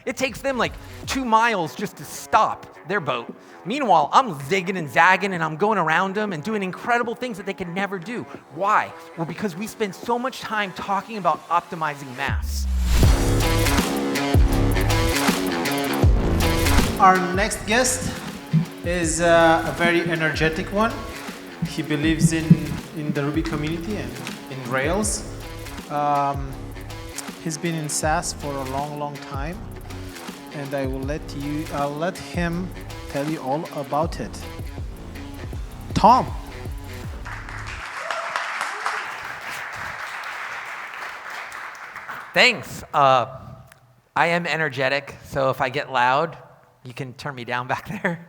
It takes them like 2 miles just to stop their boat. Meanwhile, I'm zigging and zagging and I'm going around them and doing incredible things that they could never do. Why? Well, because we spend so much time talking about optimizing mass. Our next guest is a very energetic one. He believes in the Ruby community and in Rails. He's been in SaaS for a long time, and I'll let him tell you all about it. Tom. Thanks. I am energetic, so if I get loud, you can turn me down back there.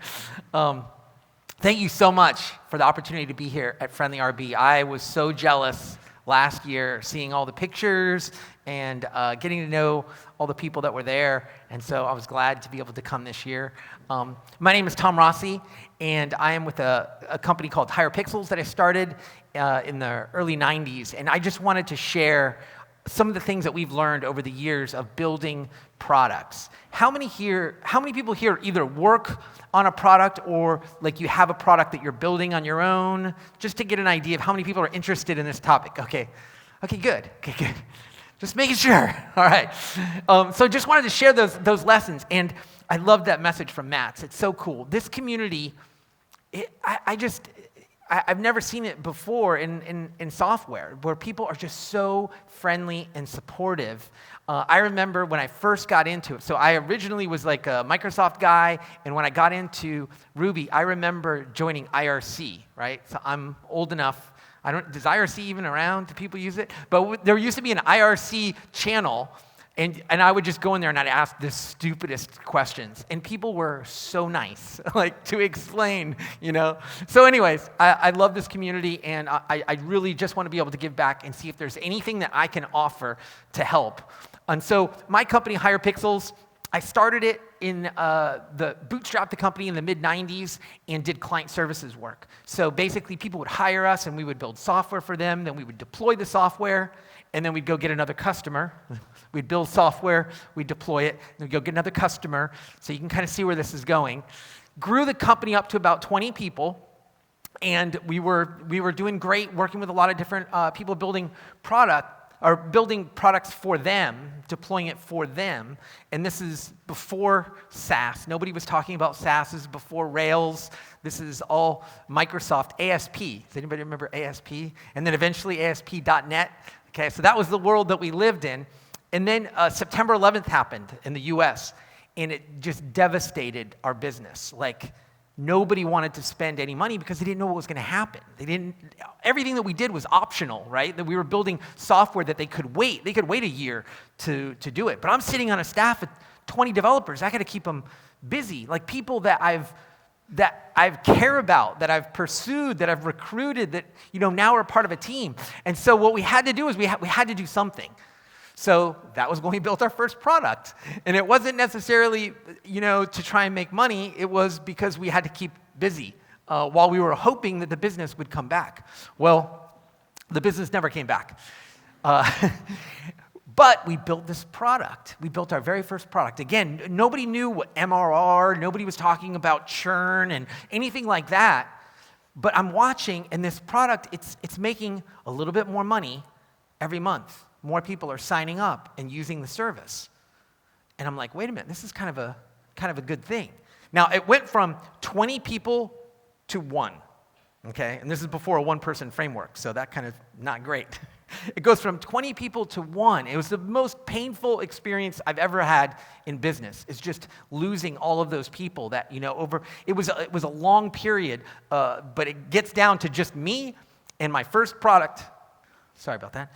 Thank you so much for the opportunity to be here at Friendly.rb. I was so jealous last year seeing all the pictures and getting to know all the people that were there, and so I was glad to be able to come this year. My name is Tom Rossi, and I am with a company called Higher Pixels that I started in the early 90s, and I just wanted to share some of the things that we've learned over the years of building products. How many people here either work on a product or like you have a product that you're building on your own? Just to get an idea of how many people are interested in this topic. Okay, good. Just making sure. All right. So just wanted to share those lessons, and I love that message from Matt's. It's so cool. This community, I've never seen it before in software, where people are just so friendly and supportive. I remember when I first got into it. So I originally was like a Microsoft guy, and when I got into Ruby, I remember joining IRC, right? So I'm old enough. Is IRC even around? Do people use it? But there used to be an IRC channel, and I would just go in there and I'd ask the stupidest questions. And people were so nice, like to explain, So anyways, I love this community, and I really just want to be able to give back and see if there's anything that I can offer to help. And so my company, Higher Pixels, I started it bootstrapped the company in the mid-90s and did client services work. So basically people would hire us and we would build software for them, then we would deploy the software, and then we'd go get another customer. We'd build software, we'd deploy it, then we'd go get another customer. So you can kind of see where this is going. Grew the company up to about 20 people, and we were doing great, working with a lot of different people building products for them, deploying it for them. And this is before SaaS. Nobody was talking about SaaS. This is before Rails. This is all Microsoft ASP. Does anybody remember ASP? And then eventually ASP.NET. Okay, so that was the world that we lived in. And then September 11th happened in the US, and it just devastated our business. Like, nobody wanted to spend any money because they didn't know what was going to happen. Everything that we did was optional, right? That we were building software that they could wait. They could wait a year to do it. But I'm sitting on a staff of 20 developers. I got to keep them busy. Like people that I've care about, that I've pursued, that I've recruited, that now are part of a team. And so what we had to do is we had to do something. So that was when we built our first product. And it wasn't necessarily, to try and make money. It was because we had to keep busy while we were hoping that the business would come back. Well, the business never came back. But we built this product. We built our very first product. Again, nobody knew what MRR, nobody was talking about churn and anything like that. But I'm watching, and this product, it's making a little bit more money every month. More people are signing up and using the service. And I'm like, wait a minute, this is kind of a good thing. Now, it went from 20 people to 1, okay? And this is before a one-person framework, so that kind of not great. It goes from 20 people to 1. It was the most painful experience I've ever had in business, is just losing all of those people that, it was a long period, but it gets down to just me and my first product. Sorry about that.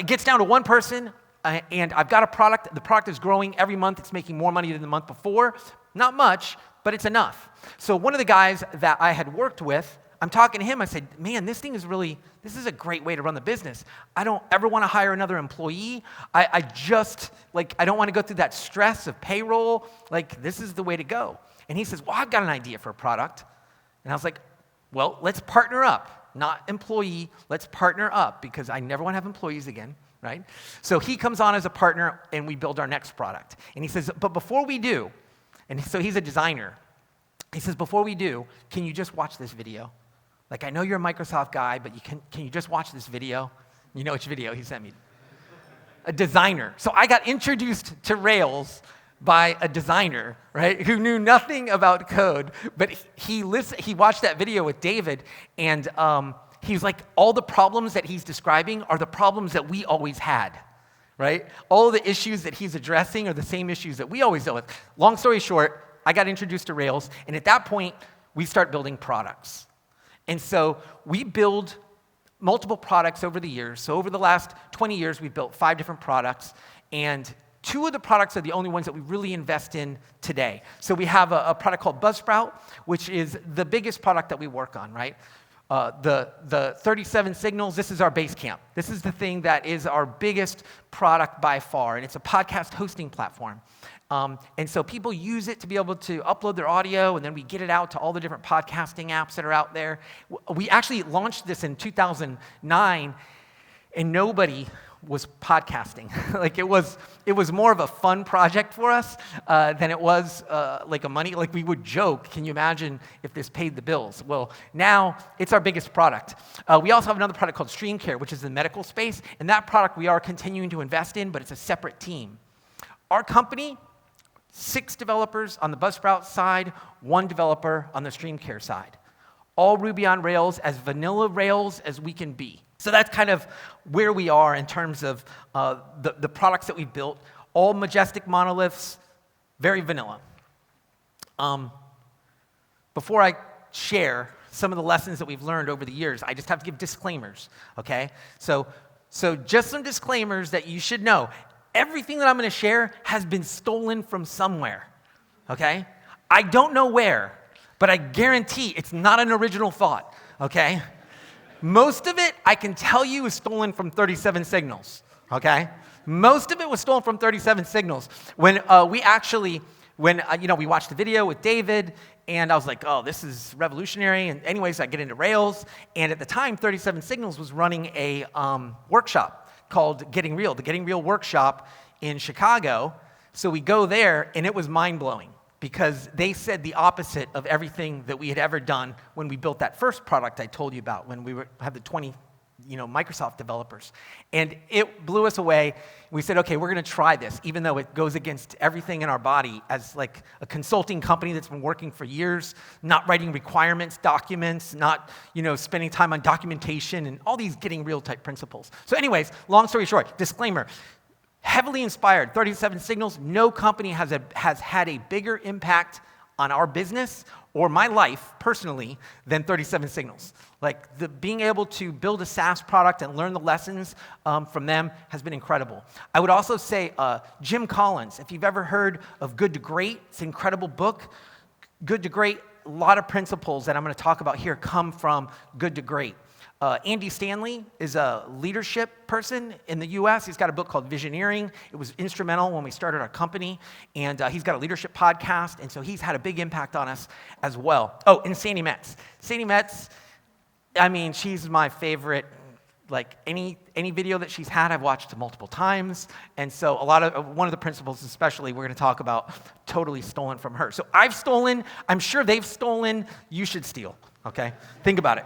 It gets down to one person, and I've got a product. The product is growing every month. It's making more money than the month before. Not much, but it's enough. So one of the guys that I had worked with, I'm talking to him. I said, man, this is a great way to run the business. I don't ever want to hire another employee. I don't want to go through that stress of payroll. Like, this is the way to go. And he says, well, I've got an idea for a product. And I was like, well, let's partner up. Not employee, let's partner up, because I never want to have employees again. right? So he comes on as a partner, and we build our next product. And he says, but before we do, and so he's a designer, he says, before we do, can you just watch this video? Like, I know you're a Microsoft guy, but can you just watch this video? You know which video he sent me? A designer. So I got introduced to Rails by a designer, right, who knew nothing about code, but he watched that video with David, and he's like, all the problems that he's describing are the problems that we always had, right? All the issues that he's addressing are the same issues that we always deal with. Long story short, I got introduced to Rails, and at that point, we start building products. And so we build multiple products over the years. So over the last 20 years, we've built 5 different products, and 2 of the products are the only ones that we really invest in today. So we have a product called Buzzsprout, which is the biggest product that we work on, right? The 37 signals, this is our base camp. This is the thing that is our biggest product by far, and it's a podcast hosting platform. And so people use it to be able to upload their audio, and then we get it out to all the different podcasting apps that are out there. We actually launched this in 2009, and nobody was podcasting. Like it was more of a fun project for us than it was like a money. Like we would joke, can you imagine if this paid the bills? Well, now it's our biggest product. We also have another product called Stream Care, which is the medical space, and that product we are continuing to invest in, but it's a separate team. Our company, 6 developers on the Buzzsprout side, 1 developer on the Stream Care side. All Ruby on Rails, as vanilla Rails as we can be. So that's kind of where we are in terms of the products that we've built. All majestic monoliths, very vanilla. Before I share some of the lessons that we've learned over the years, I just have to give disclaimers, okay? So just some disclaimers that you should know. Everything that I'm going to share has been stolen from somewhere, okay? I don't know where, but I guarantee it's not an original thought, okay? Most of it, I can tell you, is stolen from 37 Signals, okay? Most of it was stolen from 37 Signals. When we watched the video with David, and I was like, oh, this is revolutionary. And anyways, I get into Rails, and at the time, 37 Signals was running a workshop called Getting Real, the Getting Real workshop in Chicago. So we go there, and it was mind-blowing because they said the opposite of everything that we had ever done when we built that first product I told you about, when we had the 20 Microsoft developers. And it blew us away. We said, okay, we're going to try this, even though it goes against everything in our body as like a consulting company that's been working for years, not writing requirements, documents, not spending time on documentation and all these Getting Real type principles. So anyways, long story short, disclaimer, heavily inspired, 37 Signals. No company has had a bigger impact on our business or my life personally than 37 Signals. Like being able to build a SaaS product and learn the lessons from them has been incredible. I would also say Jim Collins, if you've ever heard of Good to Great, it's an incredible book. Good to Great, a lot of principles that I'm going to talk about here come from Good to Great. Andy Stanley is a leadership person in the US. He's got a book called Visioneering. It was instrumental when we started our company, and he's got a leadership podcast, and so he's had a big impact on us as well. Oh, and Sandy Metz. Sandy Metz, I mean, she's my favorite. Like any video that she's had, I've watched multiple times, and so one of the principles especially we're going to talk about totally stolen from her. So I've stolen, I'm sure they've stolen, you should steal, okay? Think about it.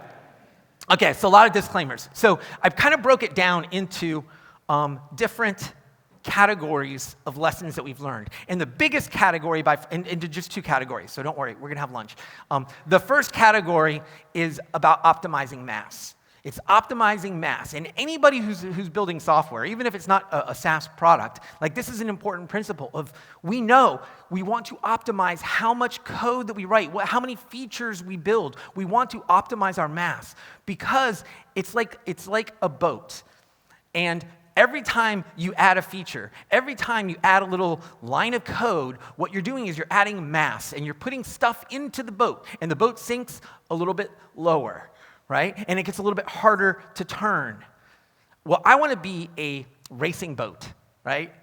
Okay, so a lot of disclaimers. So I've kind of broke it down into different categories of lessons that we've learned. And the biggest category, into just 2 categories, so don't worry, we're going to have lunch. The first category is about optimizing mass. It's optimizing mass. And anybody who's building software, even if it's not a SaaS product, like this is an important principle of we know we want to optimize how much code that we write, how many features we build. We want to optimize our mass because it's like a boat. And every time you add a feature, every time you add a little line of code, what you're doing is you're adding mass and you're putting stuff into the boat, and the boat sinks a little bit lower, right? And it gets a little bit harder to turn. Well, I want to be a racing boat, right?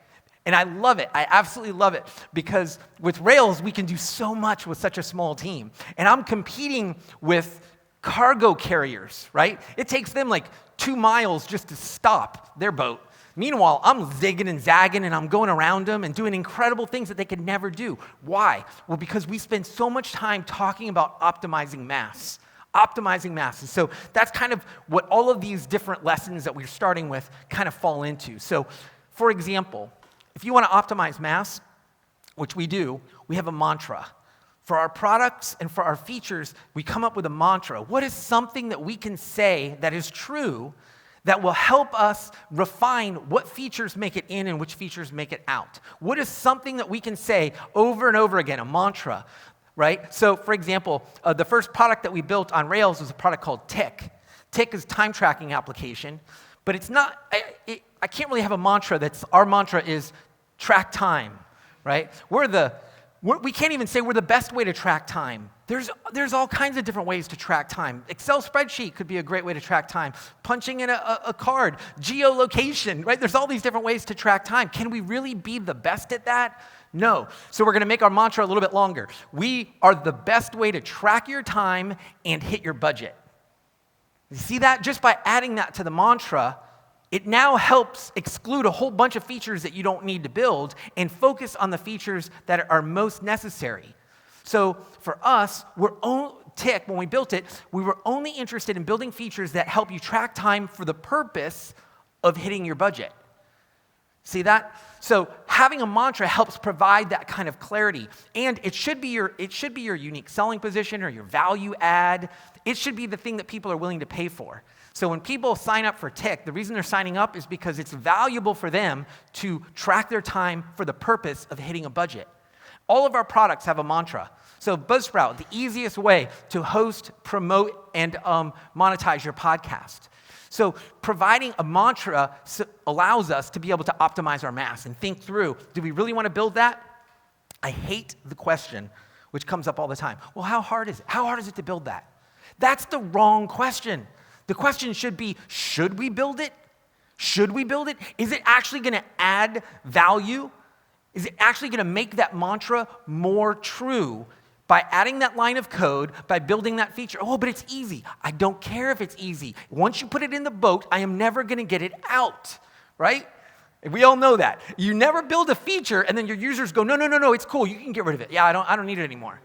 And I love it. I absolutely love it because with Rails, we can do so much with such a small team. And I'm competing with cargo carriers, right? It takes them like 2 miles just to stop their boat Meanwhile, I'm zigging and zagging and I'm going around them and doing incredible things that they could never do. Why? Well, because we spend so much time talking about optimizing mass. Optimizing mass. And so that's kind of what all of these different lessons that we're starting with kind of fall into. So, for example, if you want to optimize mass, which we do, we have a mantra. For our products and for our features, we come up with a mantra. What is something that we can say that is true that will help us refine what features make it in and which features make it out? What is something that we can say over and over again, a mantra, right? So, for example, the first product that we built on Rails was a product called Tick. Tick is a time tracking application, but it's not, I can't really have a mantra our mantra is track time, right? We can't even say we're the best way to track time. There's all kinds of different ways to track time. Excel spreadsheet could be a great way to track time. Punching in a card, geolocation, right? There's all these different ways to track time. Can we really be the best at that? No. So we're going to make our mantra a little bit longer. We are the best way to track your time and hit your budget. You see that? Just by adding that to the mantra, it now helps exclude a whole bunch of features that you don't need to build and focus on the features that are most necessary. So for us, Tick, when we built it, we were only interested in building features that help you track time for the purpose of hitting your budget. See that? So having a mantra helps provide that kind of clarity, and it should be your unique selling position or your value add. It should be the thing that people are willing to pay for. So when people sign up for Tick, the reason they're signing up is because it's valuable for them to track their time for the purpose of hitting a budget. All of our products have a mantra. So Buzzsprout, the easiest way to host, promote, and monetize your podcast. So providing a mantra allows us to be able to optimize our mass and think through, do we really want to build that? I hate the question, which comes up all the time. Well, how hard is it? How hard is it to build that? That's the wrong question. The question should be, should we build it? Should we build it? Is it actually going to add value? Is it actually going to make that mantra more true by adding that line of code, by building that feature? Oh, but it's easy. I don't care if it's easy. Once you put it in the boat, I am never going to get it out, right? We all know that. You never build a feature and then your users go, no, it's cool. You can get rid of it. Yeah, I don't need it anymore.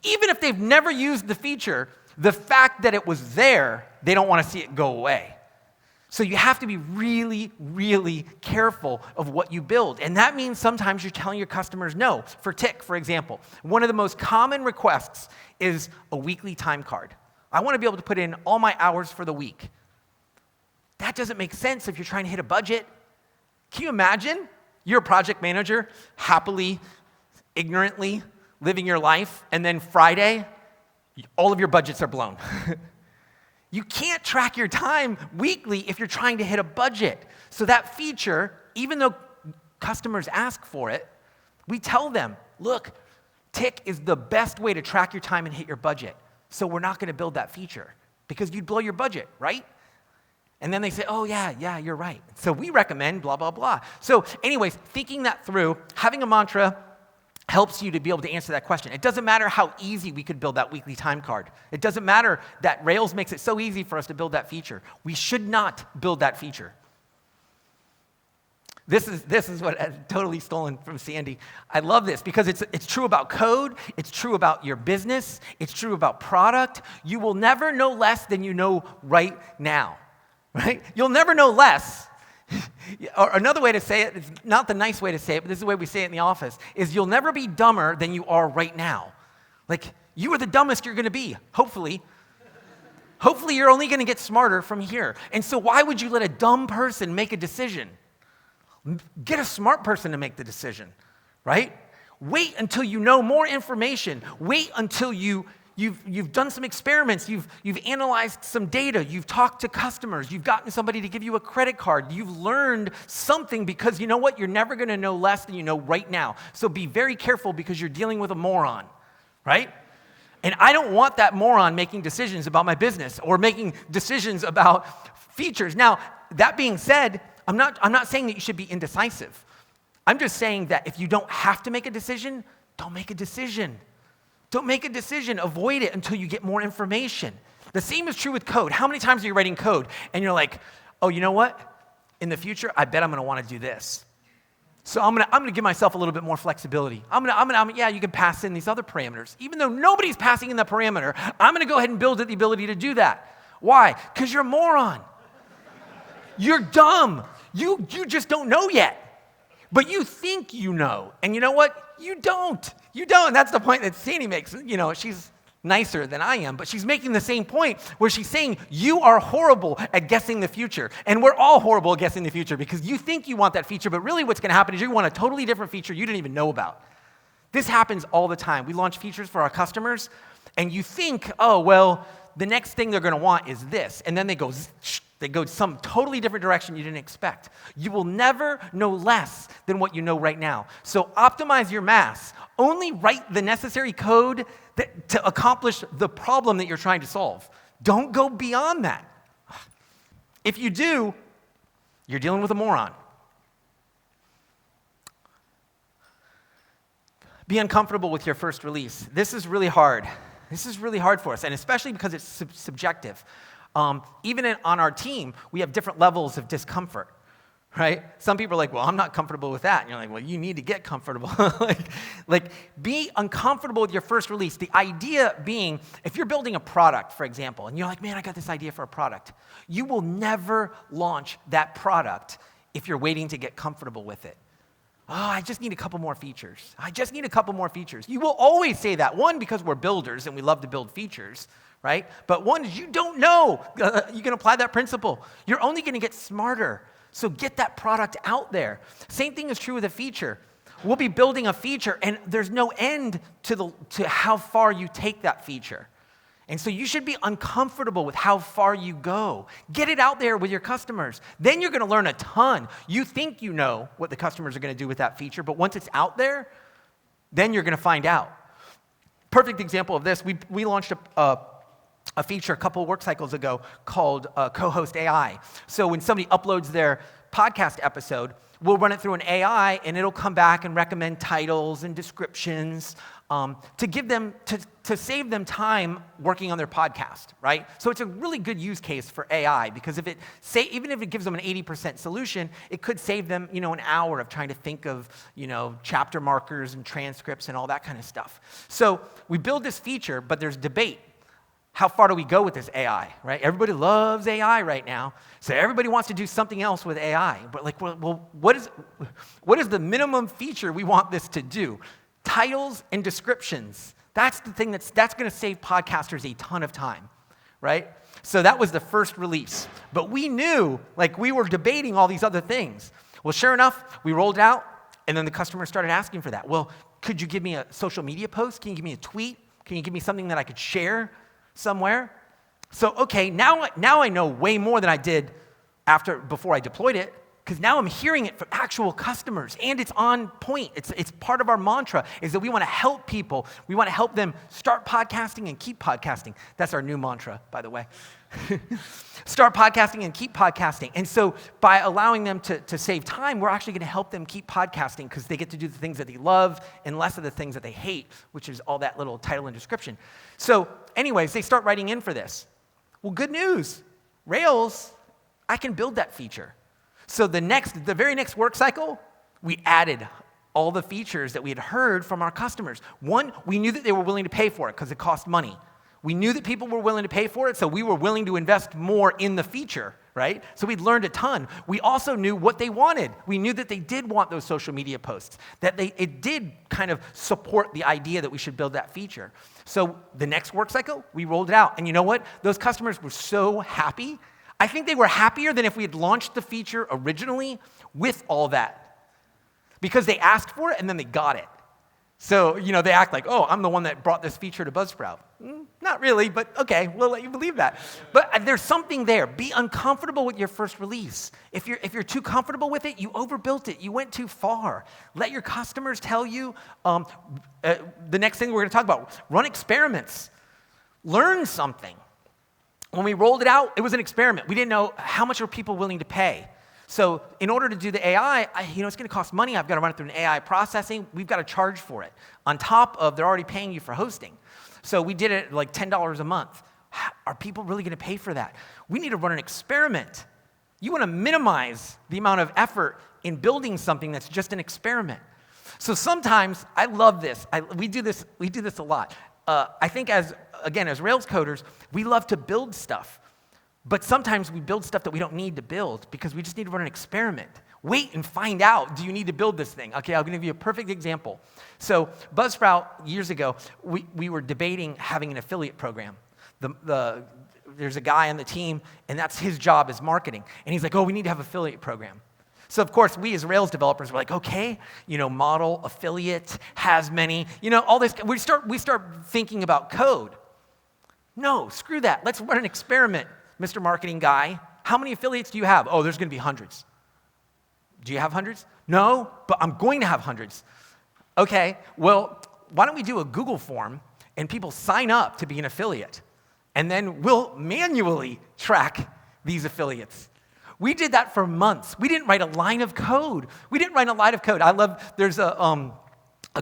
Even if they've never used the feature, the fact that it was there, they don't want to see it go away. So you have to be really, really careful of what you build. And that means sometimes you're telling your customers no. For Tick, for example, one of the most common requests is a weekly time card. I want to be able to put in all my hours for the week. That doesn't make sense if you're trying to hit a budget. Can you imagine? You're a project manager, happily, ignorantly living your life, and then Friday, all of your budgets are blown. You can't track your time weekly if you're trying to hit a budget. So that feature, even though customers ask for it, we tell them, look, Tick is the best way to track your time and hit your budget. So we're not going to build that feature because you'd blow your budget, right? And then they say, oh, yeah, you're right. So we recommend blah, blah, blah. So anyways, thinking that through, having a mantra helps you to be able to answer that question. It doesn't matter how easy we could build that weekly time card. It doesn't matter that Rails makes it so easy for us to build that feature. We should not build that feature. This is what I've totally stolen from Sandy. I love this because it's true about code. It's true about your business. It's true about product. You will never know less than you know right now, right? You'll never know less. Or another way to say it, it's not the nice way to say it, but this is the way we say it in the office, is you'll never be dumber than you are right now. Like, you are the dumbest you're going to be, hopefully. Hopefully you're only going to get smarter from here. And so why would you let a dumb person make a decision? Get a smart person to make the decision, right? Wait until you know more information. Wait until You've done some experiments, you've analyzed some data, you've talked to customers, you've gotten somebody to give you a credit card, you've learned something because you know what? You're never going to know less than you know right now. So be very careful because you're dealing with a moron, right? And I don't want that moron making decisions about my business or making decisions about features. Now, that being said, I'm not saying that you should be indecisive. I'm just saying that if you don't have to make a decision, don't make a decision. Don't make a decision. Avoid it until you get more information. The same is true with code. How many times are you writing code and you're like, oh, you know what? in the future, I bet I'm going to want to do this. So I'm gonna give myself a little bit more flexibility. Yeah, you can pass in these other parameters. Even though nobody's passing in the parameter, I'm gonna go ahead and build the ability to do that. Why? Because you're a moron. You're dumb. You just don't know yet. But you think you know. And you know what? You don't. You don't. That's the point that Sandy makes. She's nicer than I am, but she's making the same point where she's saying you are horrible at guessing the future. And we're all horrible at guessing the future because you think you want that feature, but really what's going to happen is you want a totally different feature you didn't even know about. This happens all the time. We launch features for our customers, and you think, oh, well, the next thing they're going to want is this. And then they go some totally different direction you didn't expect. You will never know less than what you know right now. So optimize your mass. Only write the necessary code to accomplish the problem that you're trying to solve. Don't go beyond that. If you do, you're dealing with a moron. Be uncomfortable with your first release. This is really hard. This is really hard for us, and especially because it's subjective. Even on our team, we have different levels of discomfort, right? Some people are like, well, I'm not comfortable with that. And you're like, well, you need to get comfortable. like, be uncomfortable with your first release. The idea being, if you're building a product, for example, and you're like, man, I got this idea for a product, you will never launch that product if you're waiting to get comfortable with it. Oh, I just need a couple more features. I just need a couple more features. You will always say that. One, because we're builders and we love to build features, right? But one is you don't know. You can apply that principle. You're only going to get smarter. So get that product out there. Same thing is true with a feature. We'll be building a feature, and there's no end to how far you take that feature. And so you should be uncomfortable with how far you go. Get it out there with your customers. Then you're going to learn a ton. You think you know what the customers are going to do with that feature, but once it's out there, then you're going to find out. Perfect example of this, we launched a feature a couple of work cycles ago called Co-Host AI. So when somebody uploads their podcast episode, we'll run it through an AI, and it'll come back and recommend titles and descriptions to give them to save them time working on their podcast, right? So it's a really good use case for AI because even if it gives them an 80% solution, it could save them, an hour of trying to think of, chapter markers and transcripts and all that kind of stuff. So we build this feature, but there's debate. How far do we go with this AI, right? Everybody loves AI right now, so everybody wants to do something else with AI. But what is the minimum feature we want this to do? Titles and descriptions. That's the thing that's going to save podcasters a ton of time, right? So that was the first release. But we knew, we were debating all these other things. Well, sure enough, we rolled it out, and then the customers started asking for that. Well, could you give me a social media post? Can you give me a tweet? Can you give me something that I could share somewhere? So, okay, now I know way more than I did before I deployed it, because now I'm hearing it from actual customers, and it's on point. It's part of our mantra, is that we want to help people. We want to help them start podcasting and keep podcasting. That's our new mantra, by the way. Start podcasting and keep podcasting. And so by allowing them to save time, we're actually going to help them keep podcasting because they get to do the things that they love and less of the things that they hate, which is all that little title and description. So anyways, they start writing in for this. Well, good news. Rails, I can build that feature. So the very next work cycle, we added all the features that we had heard from our customers. One, we knew that they were willing to pay for it because it cost money. We knew that people were willing to pay for it, so we were willing to invest more in the feature, right? So we'd learned a ton. We also knew what they wanted. We knew that they did want those social media posts, that it did kind of support the idea that we should build that feature. So the next work cycle, we rolled it out. And you know what? Those customers were so happy. I think they were happier than if we had launched the feature originally with all that, because they asked for it and then they got it. So, they act like, oh, I'm the one that brought this feature to Buzzsprout. Not really, but okay, we'll let you believe that. But there's something there. Be uncomfortable with your first release. If you're too comfortable with it, you overbuilt it. You went too far. Let your customers tell you. The next thing we're going to talk about, run experiments. Learn something. When we rolled it out, it was an experiment. We didn't know how much were people willing to pay. So in order to do the AI, it's going to cost money. I've got to run it through an AI processing. We've got to charge for it on top of they're already paying you for hosting. So we did it like $10 a month. Are people really going to pay for that? We need to run an experiment. You want to minimize the amount of effort in building something that's just an experiment. So sometimes, I love this. We do this a lot. I think as Rails coders, we love to build stuff. But sometimes we build stuff that we don't need to build because we just need to run an experiment. Wait and find out, do you need to build this thing? Okay, I'll give you a perfect example. So Buzzsprout, years ago, we were debating having an affiliate program. There's a guy on the team, and that's his job is marketing. And he's like, oh, we need to have an affiliate program. So of course, we as Rails developers were like, okay, model, affiliate, has many, all this. We start thinking about code. No, screw that. Let's run an experiment, Mr. Marketing Guy. How many affiliates do you have? Oh, there's going to be hundreds. Do you have hundreds? No, but I'm going to have hundreds. Okay, well, why don't we do a Google form and people sign up to be an affiliate? And then we'll manually track these affiliates. We did that for months. We didn't write a line of code. I love, there's a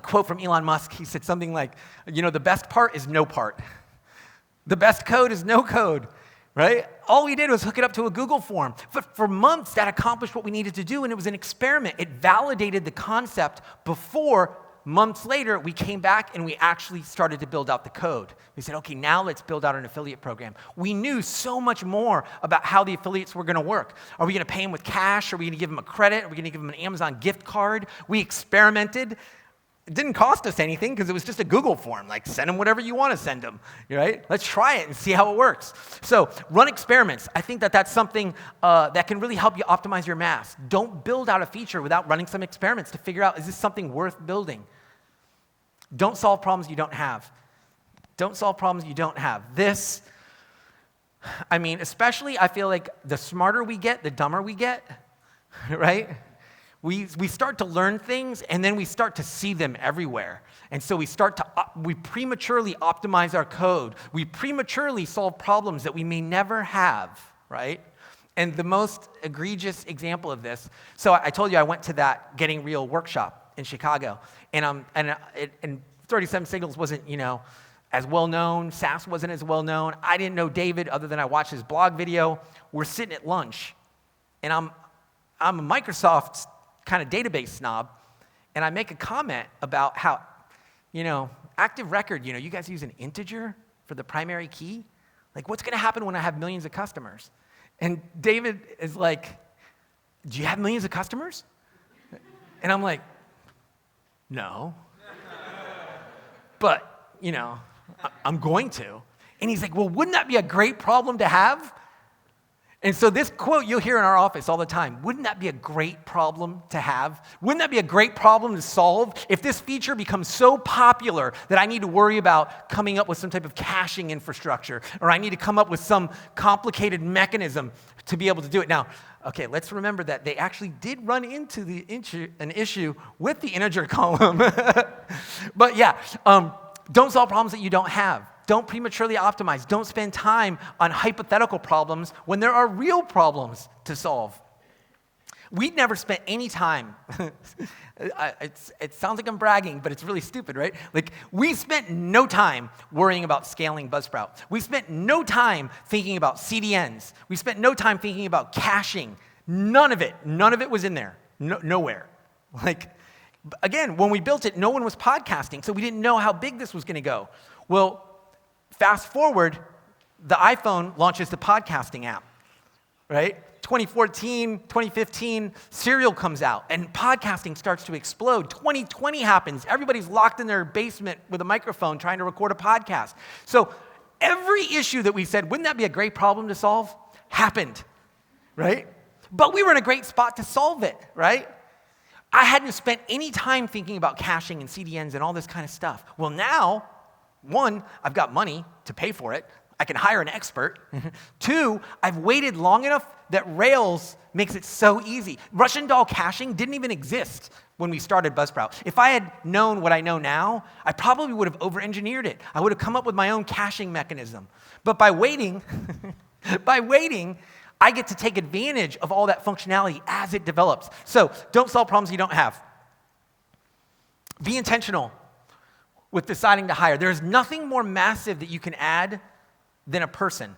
quote from Elon Musk. He said something like, the best part is no part. The best code is no code, right? All we did was hook it up to a Google form. But for months, that accomplished what we needed to do, and it was an experiment. It validated the concept before months later, we came back and we actually started to build out the code. We said, okay, now let's build out an affiliate program. We knew so much more about how the affiliates were going to work. Are we going to pay them with cash? Are we going to give them a credit? Are we going to give them an Amazon gift card? We experimented. It didn't cost us anything because it was just a Google form. Like, send them whatever you want to send them, right? Let's try it and see how it works. So run experiments. I think that's something that can really help you optimize your mass. Don't build out a feature without running some experiments to figure out, is this something worth building? Don't solve problems you don't have. Don't solve problems you don't have. Especially I feel like the smarter we get, the dumber we get, right? We start to learn things, and then we start to see them everywhere. And so we prematurely optimize our code. We prematurely solve problems that we may never have, right? And the most egregious example of this, so I told you I went to that Getting Real workshop in Chicago, and 37 Signals wasn't, as well known. SaaS wasn't as well known. I didn't know David other than I watched his blog video. We're sitting at lunch, and I'm a Microsoft kind of database snob, and I make a comment about how, Active Record, you guys use an integer for the primary key? Like, what's going to happen when I have millions of customers? And David is like, do you have millions of customers? And I'm like, no. But, I'm going to. And he's like, well, wouldn't that be a great problem to have? And so this quote you'll hear in our office all the time, wouldn't that be a great problem to have? Wouldn't that be a great problem to solve if this feature becomes so popular that I need to worry about coming up with some type of caching infrastructure, or I need to come up with some complicated mechanism to be able to do it? Now, okay, let's remember that they actually did run into an issue with the integer column. But yeah, don't solve problems that you don't have. Don't prematurely optimize. Don't spend time on hypothetical problems when there are real problems to solve. We'd never spent any time. It sounds like I'm bragging, but it's really stupid, right? Like, we spent no time worrying about scaling Buzzsprout. We spent no time thinking about CDNs. We spent no time thinking about caching. None of it was in there. Nowhere. Like, again, when we built it, no one was podcasting, so we didn't know how big this was going to go. Well, fast forward, the iPhone launches the podcasting app, right? 2014, 2015, Serial comes out, and podcasting starts to explode. 2020 happens. Everybody's locked in their basement with a microphone trying to record a podcast. So every issue that we said, wouldn't that be a great problem to solve, happened, right? But we were in a great spot to solve it, right? I hadn't spent any time thinking about caching and CDNs and all this kind of stuff. Well, now, one, I've got money to pay for it. I can hire an expert. Two, I've waited long enough that Rails makes it so easy. Russian doll caching didn't even exist when we started Buzzsprout. If I had known what I know now, I probably would have over-engineered it. I would have come up with my own caching mechanism. But by waiting, I get to take advantage of all that functionality as it develops. So don't solve problems you don't have. Be intentional with deciding to hire. There's nothing more massive that you can add than a person.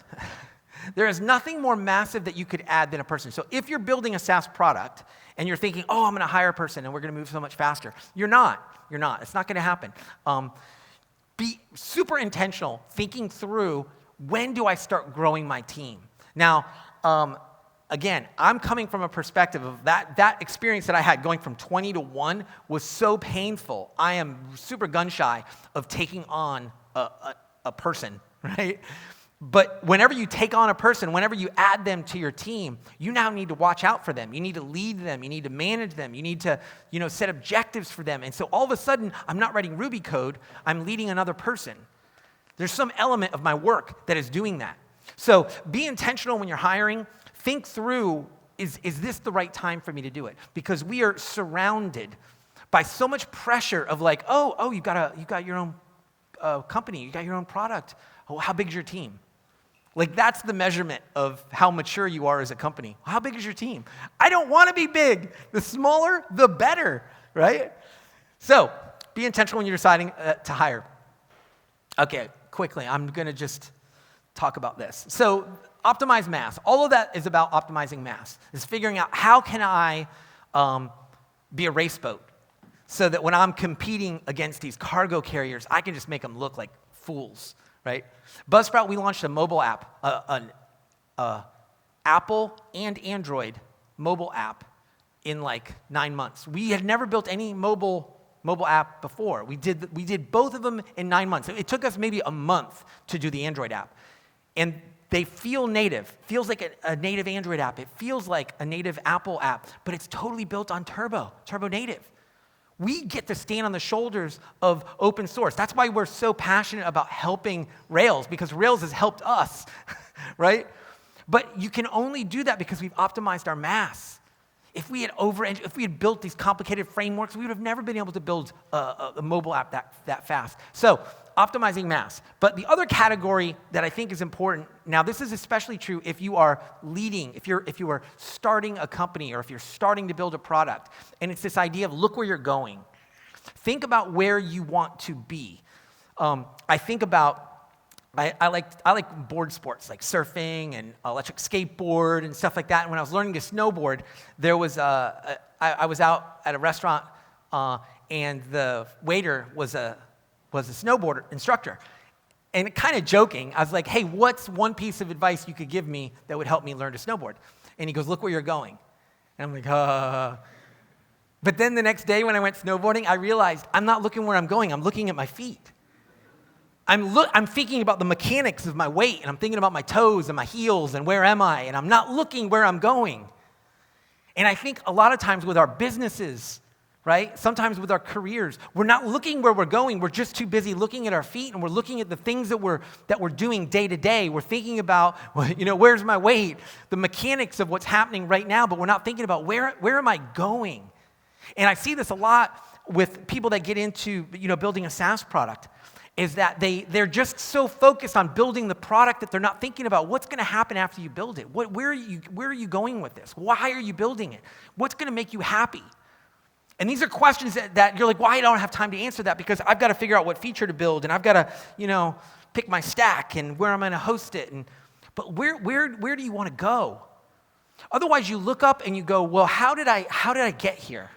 There is nothing more massive that you could add than a person. So if you're building a SaaS product and you're thinking, oh, I'm going to hire a person and we're going to move so much faster, you're not. You're not. It's not going to happen. Be super intentional, thinking through, when do I start growing my team? Now, again, I'm coming from a perspective of that experience that I had going from 20 to 1 was so painful. I am super gun shy of taking on a person, right? But whenever you take on a person, whenever you add them to your team, you now need to watch out for them. You need to lead them. You need to manage them. You need to, set objectives for them. And so all of a sudden, I'm not writing Ruby code. I'm leading another person. There's some element of my work that is doing that. So be intentional when you're hiring. Think through, is this the right time for me to do it? Because we are surrounded by so much pressure of like, oh, you got your own company. You got your own product. Oh, how big is your team? Like, that's the measurement of how mature you are as a company. How big is your team? I don't want to be big. The smaller, the better, right? So, be intentional when you're deciding to hire. Okay, quickly, I'm going to just talk about this. So, optimize mass. All of that is about optimizing mass. Is figuring out how can I be a race boat so that when I'm competing against these cargo carriers, I can just make them look like fools. Right? Buzzsprout, we launched a mobile app, an Apple and Android mobile app in like 9 months. We had never built any mobile app before. We did both of them in 9 months. It took us maybe a month to do the Android app. And they feel native. Feels like a native Android app. It feels like a native Apple app, but it's totally built on Turbo native. We get to stand on the shoulders of open source. That's why we're so passionate about helping Rails, because Rails has helped us, right? But you can only do that because we've optimized our mass. If we had built these complicated frameworks, we would have never been able to build a mobile app that fast. So, optimizing mass. But the other category that I think is important, now this is especially true if you are leading, if you are starting a company or if you're starting to build a product, and it's this idea of look where you're going. Think about where you want to be. I like board sports like surfing and electric skateboard and stuff like that. And when I was learning to snowboard, there was I was out at a restaurant and the waiter was a snowboarder instructor. And kind of joking, I was like, hey, what's one piece of advice you could give me that would help me learn to snowboard? And he goes, look where you're going. And I'm like, But then the next day when I went snowboarding, I realized I'm not looking where I'm going. I'm looking at my feet. I'm thinking about the mechanics of my weight, and I'm thinking about my toes and my heels and where am I, and I'm not looking where I'm going. And I think a lot of times with our businesses, right, sometimes with our careers, we're not looking where we're going. We're just too busy looking at our feet, and we're looking at the things that we're doing day to day. We're thinking about, where's my weight, the mechanics of what's happening right now, but we're not thinking about where am I going. And I see this a lot with people that get into building a SaaS product. Is that they're just so focused on building the product that they're not thinking about what's going to happen after you build it. Where are you going with this? Why are you building it? What's going to make you happy? And these are questions that you're like, well, I don't have time to answer that because I've got to figure out what feature to build, and I've got to, pick my stack and where I'm going to host it. But where do you want to go? Otherwise, you look up and you go, well, how did I get here?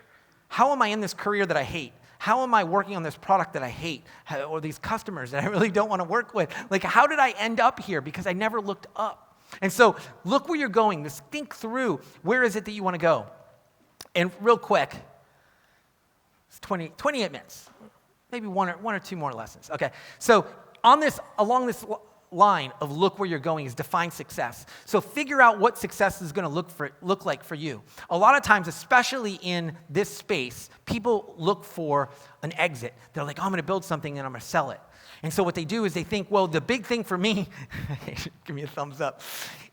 How am I in this career that I hate? How am I working on this product that I hate, or these customers that I really don't want to work with? Like, how did I end up here? Because I never looked up. And so look where you're going. Just think through, where is it that you want to go? And real quick, it's 28 minutes, maybe one or two more lessons. Okay, so along this line of look where you're going is define success. So figure out what success is going to look like for you. A lot of times, especially in this space, people look for an exit. They're like, I'm going to build something and I'm going to sell it. And so what they do is they think, well, the big thing for me, give me a thumbs up.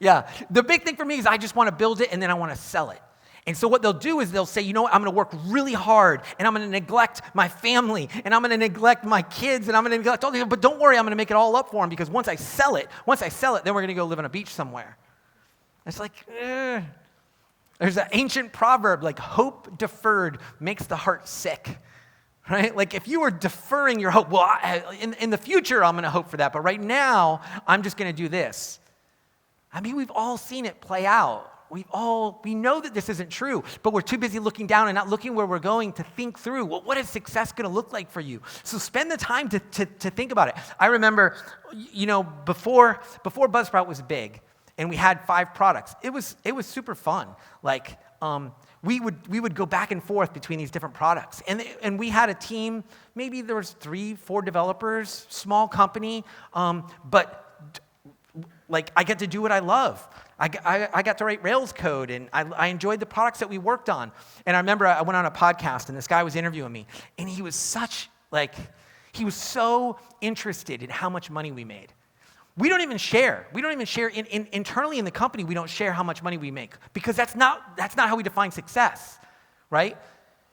Yeah, the big thing for me is I just want to build it and then I want to sell it. And so what they'll do is they'll say, you know what, I'm going to work really hard, and I'm going to neglect my family, and I'm going to neglect my kids, and I'm going to neglect all these, but don't worry, I'm going to make it all up for them, because once I sell it, then we're going to go live on a beach somewhere. It's like, there's an ancient proverb, like, hope deferred makes the heart sick, right? Like, if you were deferring your hope, well, in the future, I'm going to hope for that, but right now, I'm just going to do this. I mean, we've all seen it play out. We know that this isn't true, but we're too busy looking down and not looking where we're going to think through, well, what is success going to look like for you? So spend the time to think about it. I remember, before Buzzsprout was big and we had 5 products, it was super fun. Like, we would go back and forth between these different products. And we had a team, maybe there was 3-4 developers, small company, but like I get to do what I love. I got to write Rails code, and I enjoyed the products that we worked on. And I remember I went on a podcast, and this guy was interviewing me, and he was so interested in how much money we made. We don't even share. Internally in the company, we don't share how much money we make, because that's not how we define success, right?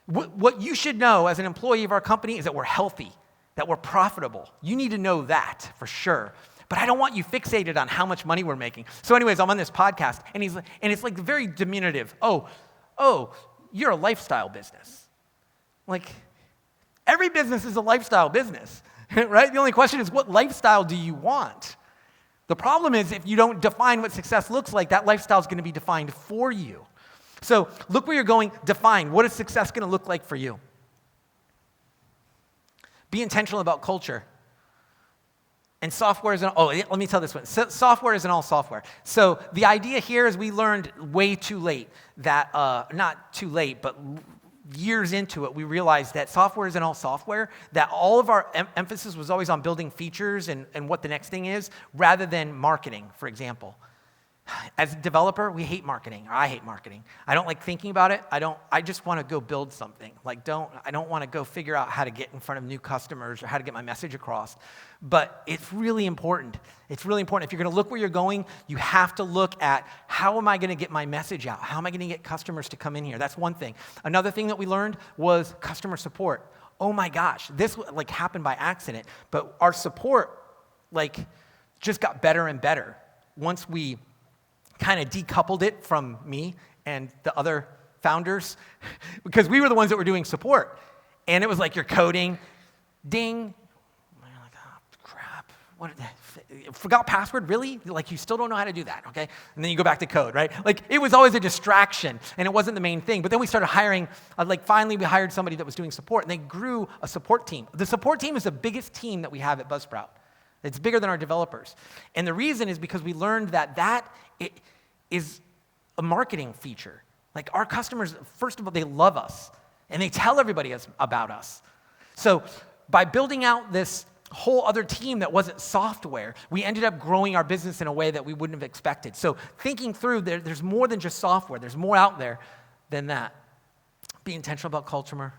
What you should know as an employee of our company is that we're healthy, that we're profitable. You need to know that for sure. But I don't want you fixated on how much money we're making. So anyways, I'm on this podcast, and it's like very diminutive. Oh, you're a lifestyle business. Like, every business is a lifestyle business, right? The only question is, what lifestyle do you want? The problem is, if you don't define what success looks like, that lifestyle is going to be defined for you. So look where you're going, define. What is success going to look like for you? Be intentional about culture. And software isn't, let me tell this one. Software isn't all software. So the idea here is we learned way too late that, not too late, but years into it, we realized that software isn't all software, that all of our emphasis was always on building features and what the next thing is, rather than marketing, for example. As a developer, we hate marketing, or I hate marketing. I don't like thinking about it. I just want to go build something. I don't want to go figure out how to get in front of new customers or how to get my message across. But it's really important. It's really important. If you're going to look where you're going, you have to look at, how am I going to get my message out? How am I going to get customers to come in here? That's one thing. Another thing that we learned was customer support. Oh my gosh, this happened by accident, but our support just got better and better once we kind of decoupled it from me and the other founders, because we were the ones that were doing support. And it was like, you're coding, ding. You're like, oh, crap. Forgot password, really? You still don't know how to do that, okay? And then you go back to code, right? It was always a distraction, and it wasn't the main thing. But then we started hiring, finally we hired somebody that was doing support, and they grew a support team. The support team is the biggest team that we have at Buzzsprout. It's bigger than our developers. And the reason is because we learned that it is a marketing feature. Our customers, first of all, they love us, and they tell everybody about us. So by building out this whole other team that wasn't software, we ended up growing our business in a way that we wouldn't have expected. So thinking through, there's more than just software. There's more out there than that. Be intentional about culture.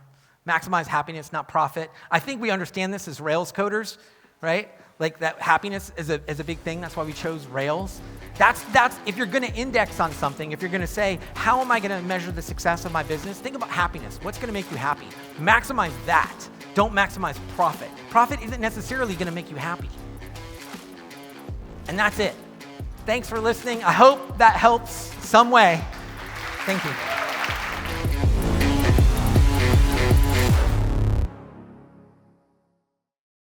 Maximize happiness, not profit. I think we understand this as Rails coders, right? That happiness is a big thing. That's why we chose Rails. That's if you're going to index on something, if you're going to say, how am I going to measure the success of my business? Think about happiness. What's going to make you happy? Maximize that. Don't maximize profit. Profit isn't necessarily going to make you happy. And that's it. Thanks for listening. I hope that helps some way. Thank you.